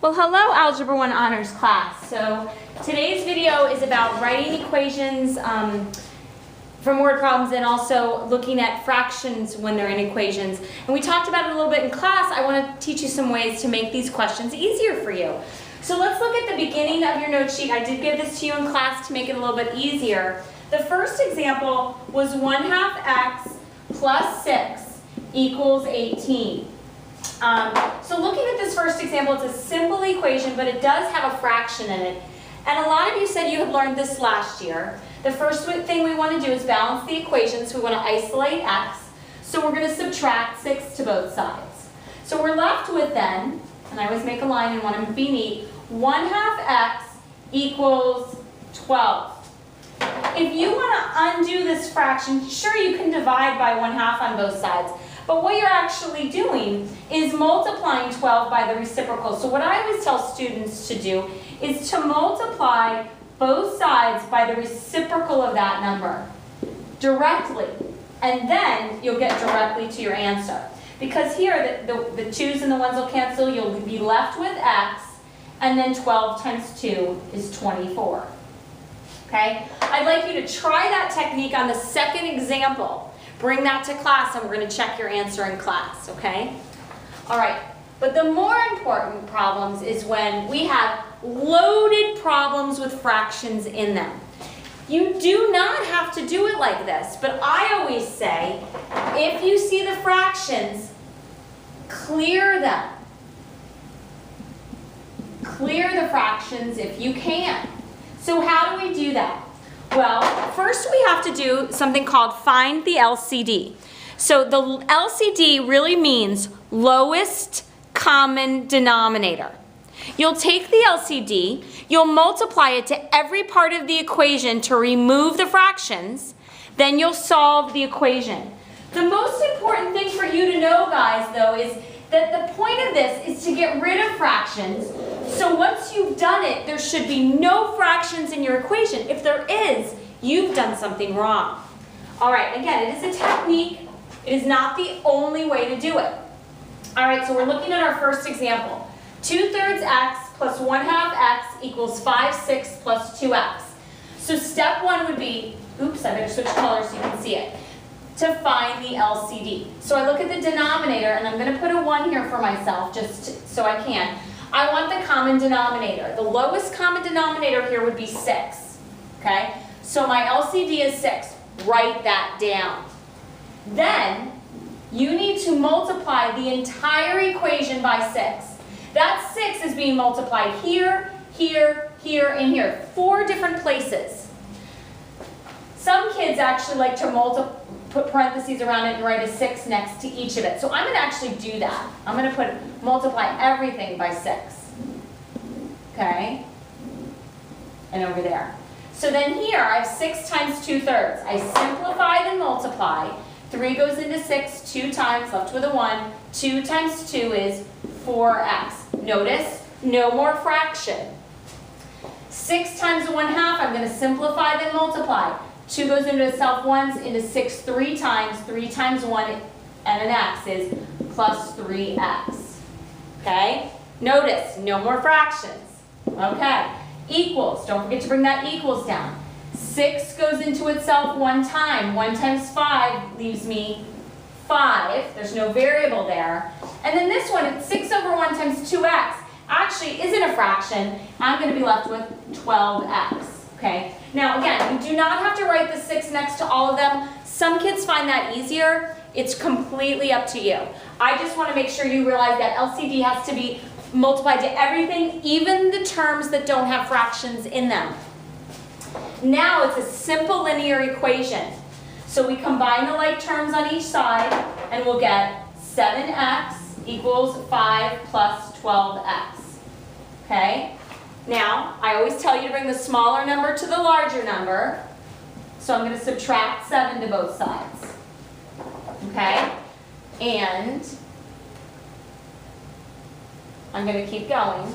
Well, hello Algebra 1 Honors class. So today's video is about writing equations from word problems and also looking at fractions when they're in equations. And we talked about it a little bit in class. I want to teach you some ways to make these questions easier for you. So let's look at the beginning of your note sheet. I did give this to you in class to make it a little bit easier. The first example was 1/2 x plus 6 equals 18. So looking at this first example, it's a simple equation, but it does have a fraction in it. And a lot of you said you had learned this last year. The first thing we want to do is balance the equations. We want to isolate x. So we're going to subtract 6 to both sides. So we're left with then, and I always make a line and want to be neat, 1/2 x equals 12. If you want to undo this fraction, sure, you can divide by 1/2 on both sides. But what you're actually doing is multiplying 12 by the reciprocal. So what I always tell students to do is to multiply both sides by the reciprocal of that number directly. And then you'll get directly to your answer. Because here, the 2's and the 1's will cancel. You'll be left with x. And then 12 times 2 is 24. Okay? I'd like you to try that technique on the second example. Bring that to class and we're going to check your answer in class, okay? All right, but the more important problems is when we have loaded problems with fractions in them. You do not have to do it like this, but I always say, if you see the fractions, clear them. Clear the fractions if you can. So how do we do that? Well, first we have to do something called find the LCD. So the LCD really means lowest common denominator. You'll take the LCD, you'll multiply it to every part of the equation to remove the fractions, then you'll solve the equation. The most important thing for you to know, guys, though, is that the point of this is to get rid of fractions. So once you've done it, there should be no fractions in your equation. If there is, you've done something wrong. All right, again, it is a technique. It is not the only way to do it. All right, so we're looking at our first example. 2/3 x plus 1/2 x equals 5/6 plus 2x. So step one would be, oops, I better switch colors so you can see it, to find the LCD. So I look at the denominator, and I'm going to put a 1 here for myself just so I can. I want the common denominator. The lowest common denominator here would be 6. Okay? So my LCD is 6. Write that down. Then you need to multiply the entire equation by 6. That 6 is being multiplied here, here, here, and here. 4 different places. Some kids actually like to put parentheses around it and write a 6 next to each of it. So I'm going to actually do that. I'm going to multiply everything by 6. Okay? And over there. So then here I have 6 times 2/3. I simplify then multiply. 3 goes into 6 2 times, left with a 1. 2 times 2 is 4x. Notice, no more fraction. 6 times 1/2, I'm going to simplify then multiply. 2 goes into itself once, into 6 3 times. 3 times 1 and an x is plus 3x. Okay? Notice, no more fractions. Okay. Equals. Don't forget to bring that equals down. 6 goes into itself 1 time. 1 times 5 leaves me 5. There's no variable there. And then this one, 6 over 1 times 2x, actually isn't a fraction. I'm going to be left with 12x. Okay? Now again, you do not have to write the 6 next to all of them. Some kids find that easier. It's completely up to you. I just want to make sure you realize that LCD has to be multiplied to everything, even the terms that don't have fractions in them. Now it's a simple linear equation. So we combine the like terms on each side and we'll get 7x equals 5 plus 12x. Okay? Now, I always tell you to bring the smaller number to the larger number. So I'm going to subtract 7 to both sides. Okay? And I'm going to keep going.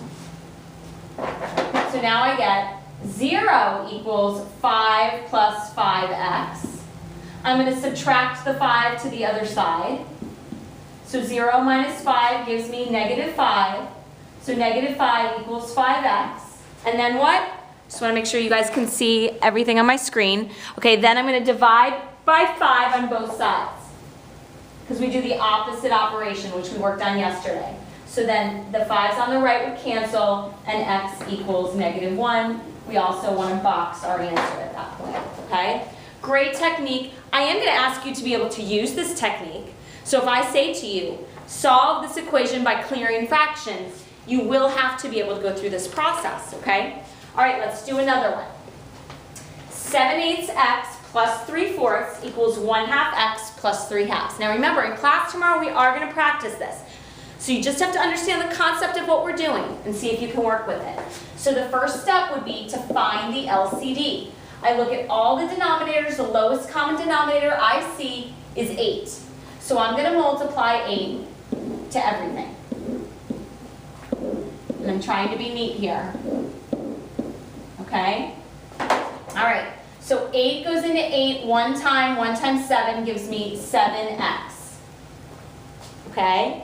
So now I get 0 equals 5 plus 5x. I'm going to subtract the 5 to the other side. So 0 minus 5 gives me negative 5. So negative 5 equals 5x. And then what? Just want to make sure you guys can see everything on my screen. Okay, then I'm going to divide by 5 on both sides, because we do the opposite operation, which we worked on yesterday. So then the 5's on the right would cancel, and x equals negative 1. We also want to box our answer at that point, okay? Great technique. I am going to ask you to be able to use this technique. So if I say to you, solve this equation by clearing fractions, you will have to be able to go through this process, okay? All right, let's do another one. 7/8 x plus 3/4 equals 1/2 x plus 3/2. Now remember, in class tomorrow, we are going to practice this. So you just have to understand the concept of what we're doing and see if you can work with it. So the first step would be to find the LCD. I look at all the denominators. The lowest common denominator I see is 8. So I'm going to multiply 8 to everything. And I'm trying to be neat here. Okay? All right. So 8 goes into 8 one time. 1 times 7 gives me 7x. Okay?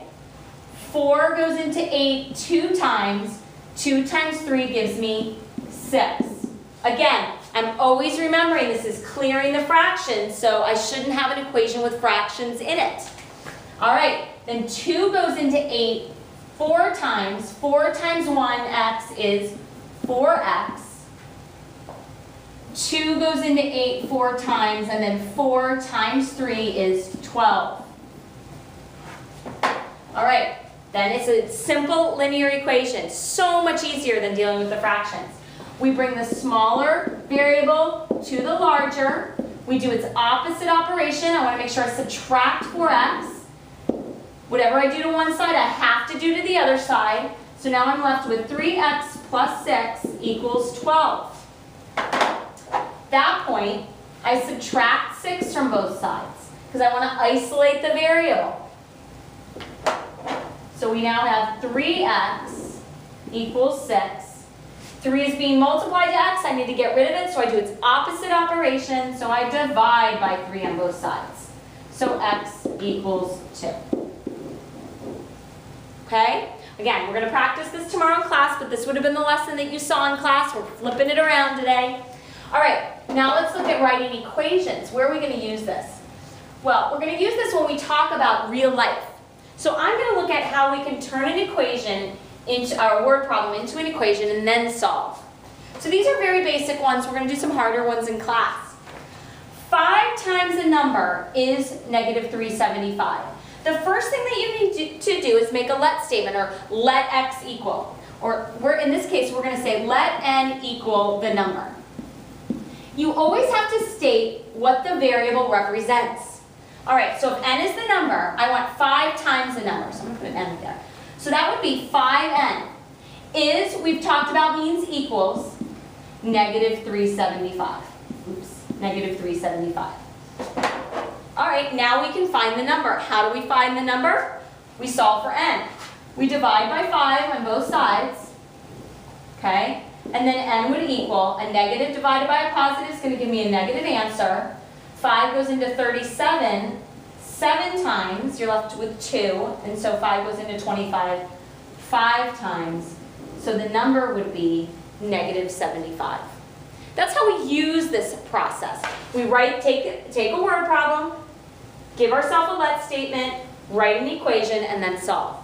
4 goes into 8 2 times. 2 times 3 gives me 6. Again, I'm always remembering this is clearing the fractions, so I shouldn't have an equation with fractions in it. All right, then 2 goes into 8 4 times. 4 times 1x is 4x. 2 goes into 8 4 times, and then 4 times 3 is 12. All right, then it's a simple linear equation. So much easier than dealing with the fractions. We bring the smaller variable to the larger. We do its opposite operation. I want to make sure I subtract 4x. Whatever I do to one side, I have to do to the other side. So now I'm left with 3x plus 6 equals 12. At that point, I subtract 6 from both sides because I want to isolate the variable. So we now have 3x equals 6. 3 is being multiplied to x. I need to get rid of it, so I do its opposite operation. So I divide by 3 on both sides. So x equals 2. Okay? Again, we're going to practice this tomorrow in class, but this would have been the lesson that you saw in class. We're flipping it around today. All right, now let's look at writing equations. Where are we going to use this? Well, we're going to use this when we talk about real life. So I'm going to look at how we can turn an equation into our word problem into an equation and then solve. So these are very basic ones. We're going to do some harder ones in class. 5 times a number is negative 375. The first thing that you need to do is make a let statement, or let x equal. Or in this case, we're going to say let n equal the number. You always have to state what the variable represents. All right, so if n is the number, I want 5 times the number. So I'm going to put an n there. So that would be 5n. Is, we've talked about, means equals negative 375. Oops, negative 375. All right, now we can find the number. How do we find the number? We solve for n. We divide by 5 on both sides. Okay? And then n would equal a negative divided by a positive is going to give me a negative answer. 5 goes into 37 7 times, you're left with 2, and so 5 goes into 25 5 times. So the number would be negative 75. That's how we use this process. We take a word problem, give ourselves a let statement, write an equation, and then solve.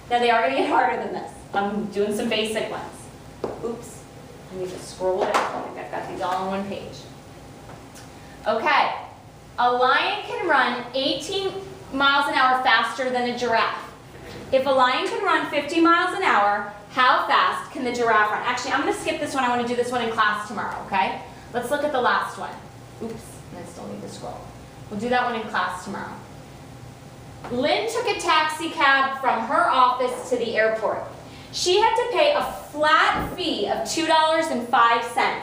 Now they are going to get harder than this. I'm doing some basic ones. Oops, I need to scroll down. I think I've got these all on one page. Okay, a lion can run 18 miles an hour faster than a giraffe. If a lion can run 50 miles an hour, how fast can the giraffe run? Actually, I'm going to skip this one. I want to do this one in class tomorrow, okay? Let's look at the last one. Oops, I still need to scroll. We'll do that one in class tomorrow. Lynn took a taxi cab from her office to the airport. She had to pay a flat fee of $2.05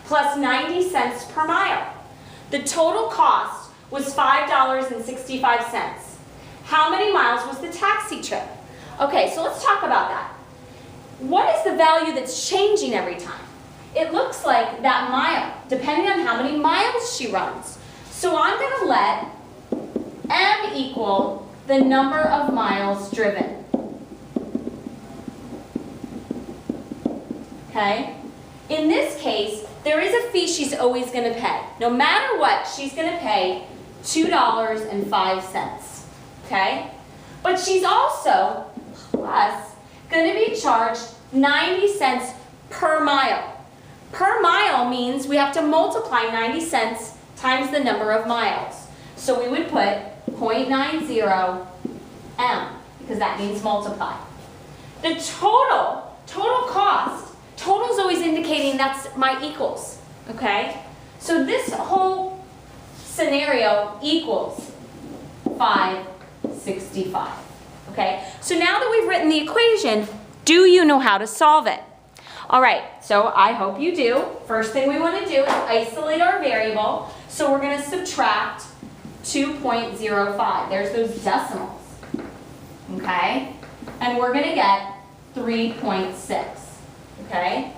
plus 90 cents per mile. The total cost was $5.65. How many miles was the taxi trip? Okay, so let's talk about that. What is the value that's changing every time? It looks like that mile, depending on how many miles she runs. So I'm going to let m equal the number of miles driven. okay? In this case, there is a fee she's always going to pay. No matter what, she's going to pay $2.05, okay? But she's also, plus, going to be charged 90 cents per mile. Per mile means we have to multiply 90 cents times the number of miles. So we would put 0.90 M, because that means multiply. The total cost, total is always indicating that's my equals, okay? So this whole scenario equals 565, okay? So now that we've written the equation, do you know how to solve it? All right, so I hope you do. First thing we want to do is isolate our variable. So we're going to subtract 2.05. There's those decimals, okay? And we're going to get 3.6, okay?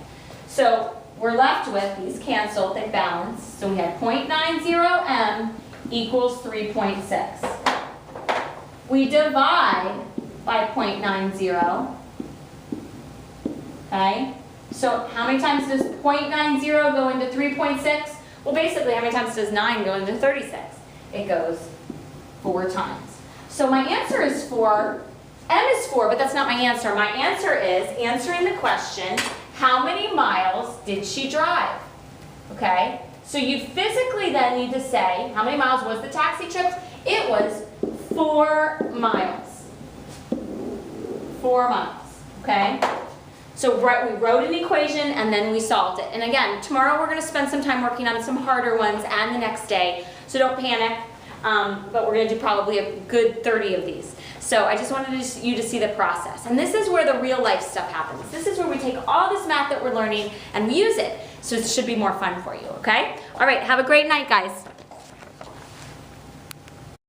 So we're left with, these cancel, they balance. So we have 0.90 M equals 3.6. We divide by 0.90, okay? So how many times does 0.90 go into 3.6? Well, basically, how many times does 9 go into 36? It goes 4 times. So my answer is 4. M is 4, but that's not my answer. My answer is answering the question, how many miles did she drive? Okay? So you physically then need to say, how many miles was the taxi trip? It was 4 miles. 4 miles, okay? So we wrote an equation and then we solved it. And again, tomorrow we're going to spend some time working on some harder ones and the next day. So don't panic, but we're going to do probably a good 30 of these. So I just wanted you to see the process. And this is where the real life stuff happens. This is where we take all this math that we're learning and we use it. So it should be more fun for you, okay? All right, have a great night, guys.